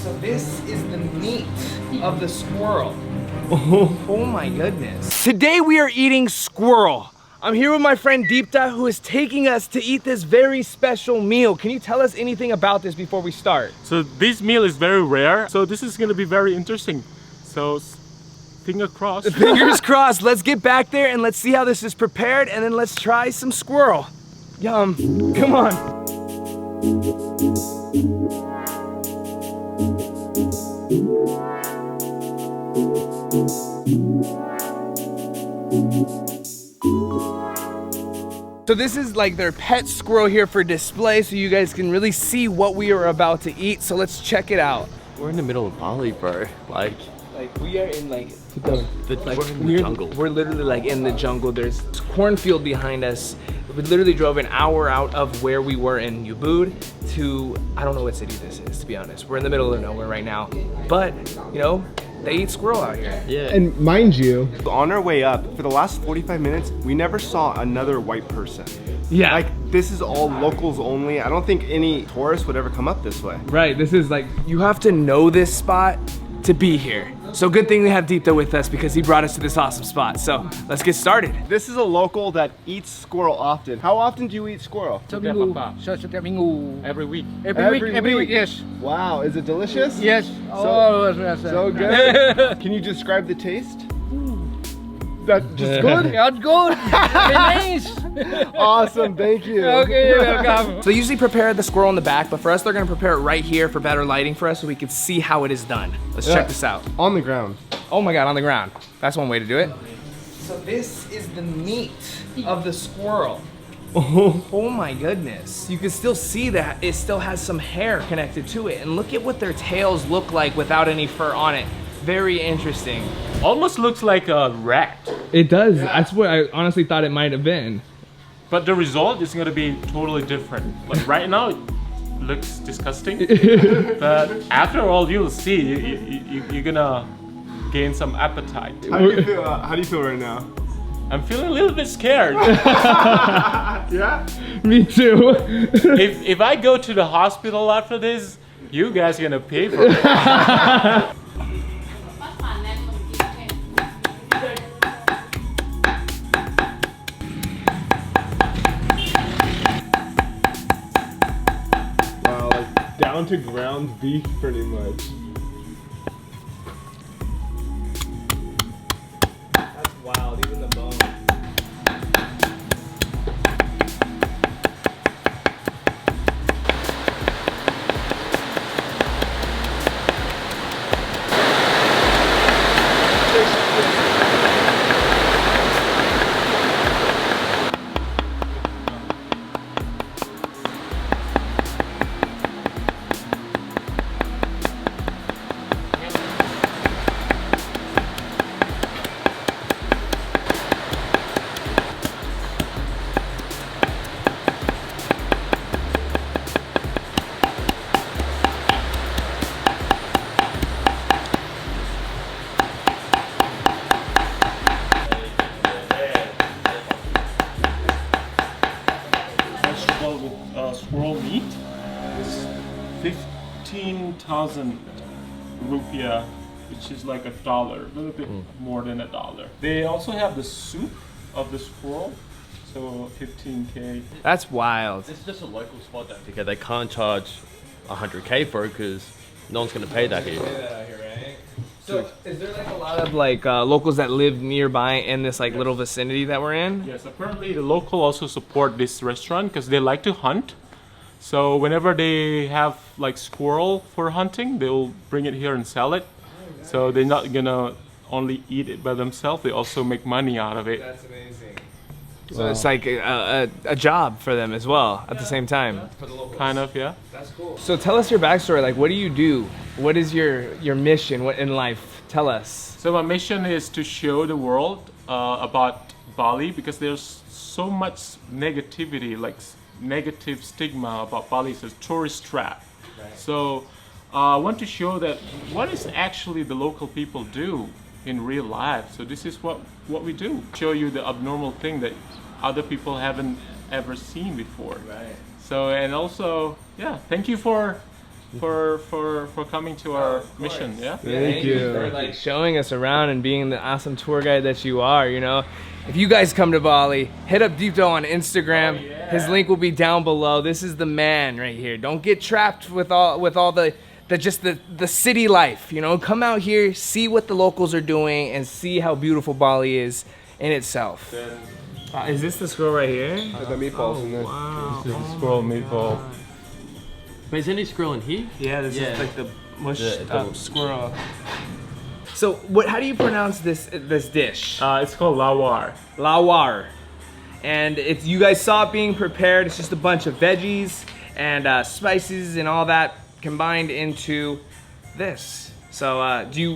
So this is the meat of the squirrel. Oh my goodness. Today we are eating squirrel. I'm here with my friend Dipta, who is taking us to eat this very special meal. Can you tell us anything about this before we start? So this meal is very rare, so this is going to be very interesting. So fingers crossed. Fingers crossed. Let's get back there and let's see how this is prepared, and then let's try some squirrel. Yum. Come on. So this is like their pet squirrel here for display, so you guys can really see what we are about to eat. So let's check it out. We're in the middle of Bali, bro. Like we are in like we're in the jungle. We're literally like in the jungle. There's a cornfield behind us. We literally drove an hour out of where we were in Ubud to, I don't know what city this is, to be honest. We're in the middle of nowhere right now. But, you know, they eat squirrel out here. Yeah. And mind you, on our way up, for the last 45 minutes, we never saw another white person. Yeah. Like, this is all locals only. I don't think any tourists would ever come up this way. Right, this is like, you have to know this spot to be here. So good thing we have Dipta with us because he brought us to this awesome spot. So let's get started. This is a local that eats squirrel often. How often do you eat squirrel? Setiap minggu. Every week. Every week, yes. Wow, is it delicious? Yes. So good. Can you describe the taste? That's just good? That's good. Very nice. Awesome, thank you. Okay, you're welcome. So they usually prepare the squirrel in the back, but for us, they're gonna prepare it right here for better lighting for us so we can see how it is done. Let's check this out. On the ground. Oh my God, on the ground. That's one way to do it. So this is the meat of the squirrel. Oh my goodness. You can still see that it still has some hair connected to it. And look at what their tails look like without any fur on it. Very interesting. Almost looks like a rat. it does. That's what I honestly thought it might have been. But the result is going to be totally different. Like right now, it looks disgusting. But after all, you'll see, you're going to gain some appetite. How do you feel right now? I'm feeling a little bit scared. Yeah? Me too. if I go to the hospital after this, you guys are going to pay for it. Down to ground beef, pretty much. That's wild, even the bone. Squirrel meat is 15,000 rupiah, which is like $1, a little bit more than $1. They also have the soup of the squirrel, so 15K. That's wild. It's just a local spot that because they can't charge 100K for it because no one's gonna pay that here. So is there like a lot of like locals that live nearby in this like little vicinity that we're in? Yes, apparently the local also support this restaurant because they like to hunt. So whenever they have like squirrel for hunting, they'll bring it here and sell it. So they're not gonna only eat it by themselves, they also make money out of it. That's amazing. So it's like a job for them as well at the same time. For the locals. Kind of, yeah. That's cool. So tell us your backstory. Like, what do you do? What is your mission in life? Tell us. So my mission is to show the world about Bali because there's so much negativity, like negative stigma about Bali as a tourist trap. Right. So I want to show that what is actually the local people do in real life. So this is what we do. Show you the abnormal thing that other people haven't ever seen before. Right. So, and also, yeah, thank you for for coming to our mission. Yeah. Thank you. For like showing us around and being the awesome tour guide that you are, you know. If you guys come to Bali, hit up Dipta on Instagram. His link will be down below. This is the man right here. Don't get trapped with all the city life, you know. Come out here, see what the locals are doing, and see how beautiful Bali is in itself. Is this the squirrel right here? The meatballs in there. Wow. This is squirrel meatball. Wait, is any squirrel in here? Yeah, this Yeah. is like the mushed The- up squirrel. So, how do you pronounce this dish? It's called lawar. Lawar. And you guys saw it being prepared. It's just a bunch of veggies and spices and all that combined into this. So,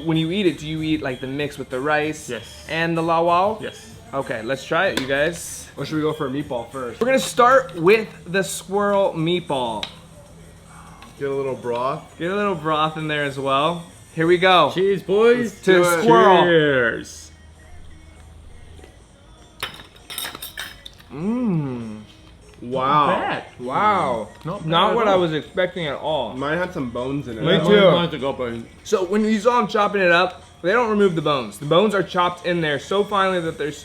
when you eat it, do you eat like the mix with the rice? Yes. And the lawar? Yes. Okay, let's try it, you guys. Or should we go for a meatball first? We're gonna start with the squirrel meatball. Get a little broth. Get a little broth in there as well. Here we go. Cheers, boys. To do it. squirrel. Cheers. Mmm. Wow. Bad. Wow. Not Not bad what at I all. was expecting at all. Mine had some bones in it. Me too. Mine's a go bone. So when you saw them chopping it up, they don't remove the bones. The bones are chopped in there so finely that there's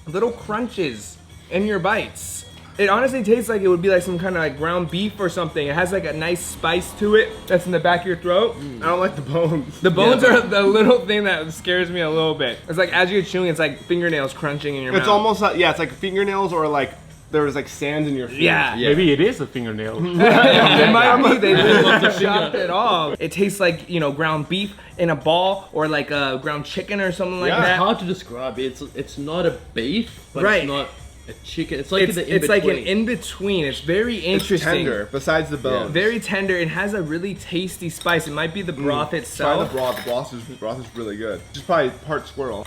little crunches in your bites. It honestly tastes like it would be like some kind of like ground beef or something. It has like a nice spice to it that's in the back of your throat. I don't like the bones. The bones are the little thing that scares me a little bit. It's like as you're chewing, it's like fingernails crunching in your mouth. It's almost like, yeah, it's like fingernails or like there was like sand in your feet. Yeah. Maybe it is a fingernail. It might be. They just chopped it off. It tastes like, you know, ground beef in a ball or like a ground chicken or something like Yeah. It's that. hard to describe. It's not a beef, but Right. it's not a chicken. It's like It's like an in-between. It's very It's interesting. tender, besides the bones. Very tender. It has a really tasty spice. It might be the broth Try itself. the broth. The broth is really good. Just probably part squirrel.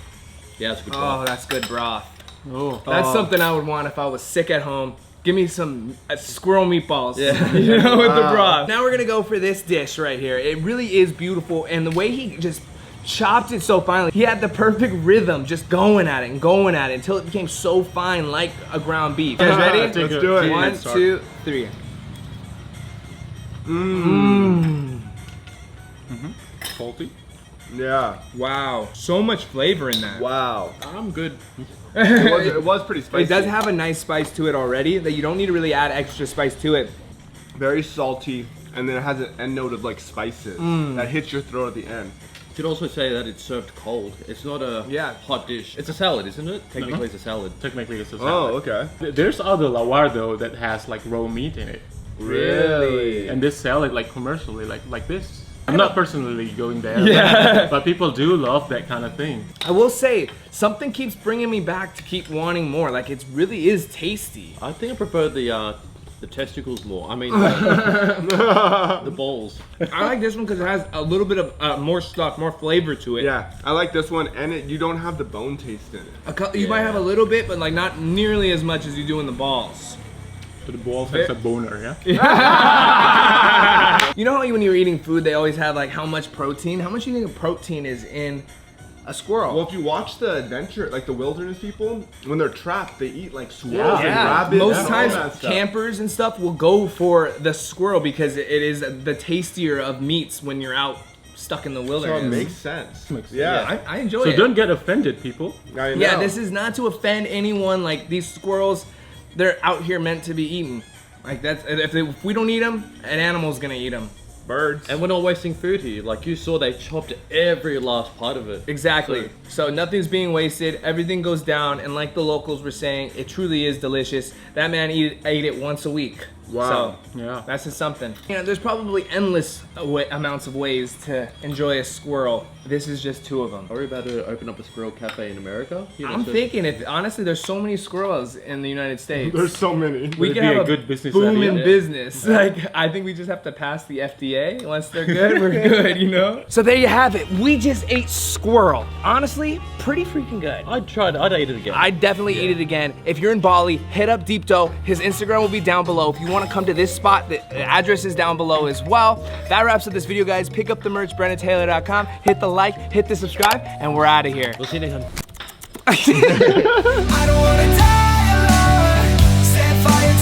Yeah, it's a good Oh, broth. that's good broth. Oh. That's something I would want if I was sick at home. Give me some squirrel meatballs, Yeah. you know, with the Wow. broth. Now we're gonna go for this dish right here. It really is beautiful, and the way he just chopped it so finely, he had the perfect rhythm, just going at it and going at it until it became so fine, like a ground beef. You guys ready? Let's do it. One, two, three. Mmm. Salty. Yeah. Wow, so much flavor in that. Wow. I'm good. It was pretty spicy. It does have a nice spice to it already that you don't need to really add extra spice to it. very salty, and then it has an end note of like spices that hits your throat at the end. You could also say that it's served cold. It's not a hot dish. It's a salad, isn't it? Technically, it's a salad. Technically, it's a Oh, salad. okay. There's other lawar though that has like raw meat in it, Really? and they sell it like commercially, like this. I'm not personally going there, but people do love that kind of thing. I will say, something keeps bringing me back to keep wanting more. Like, it really is tasty. I think I prefer the testicles more. I mean, the balls. I like this one because it has a little bit of more stuff, more flavor to it. Yeah, I like this one, and you don't have the bone taste in it. You might have a little bit, but like not nearly as much as you do in the balls. So the balls has a boner, yeah? You know how when you're eating food, they always have like how much protein? How much do you think of protein is in a squirrel? Well, if you watch the adventure, like the wilderness people, when they're trapped, they eat like squirrels and yeah, rabbits most and all times that stuff. campers and stuff will go for the squirrel because it is the tastier of meats when you're out stuck in the So wilderness. it makes sense. Makes sense. Yeah. I enjoy So it. don't get offended, people. I know. Yeah, this is not to offend anyone. Like, these squirrels, they're out here meant to be eaten. Like, that's if we don't eat them, an animal's gonna eat them. Birds. And we're not wasting food here. Like you saw, they chopped every last part of it. Exactly. So nothing's being wasted. Everything goes down, and like the locals were saying, it truly is delicious. That man ate it once a week. Wow. So Yeah. that's just something. You know, there's probably endless amounts of ways to enjoy a squirrel. This is just two of them. Are we about to open up a squirrel cafe in America? You know, I'm so- thinking, honestly, there's so many squirrels in the United States. There's so many. We Would could it be have a good business boom idea? in Yeah. business. Like, I think we just have to pass the FDA. Once they're good, we're good, you know? So there you have it. We just ate squirrel. Honestly, pretty freaking good. I'd eat it again. I'd definitely eat it again. If you're in Bali, hit up Dipta. His Instagram will be down below. If you want to come to this spot, the address is down below as well. That wraps up this video, guys. Pick up the merch, brennentaylor.com. Hit the like, hit the subscribe, and we're out of here. We'll see you next time. I don't wanna die alone. Set fire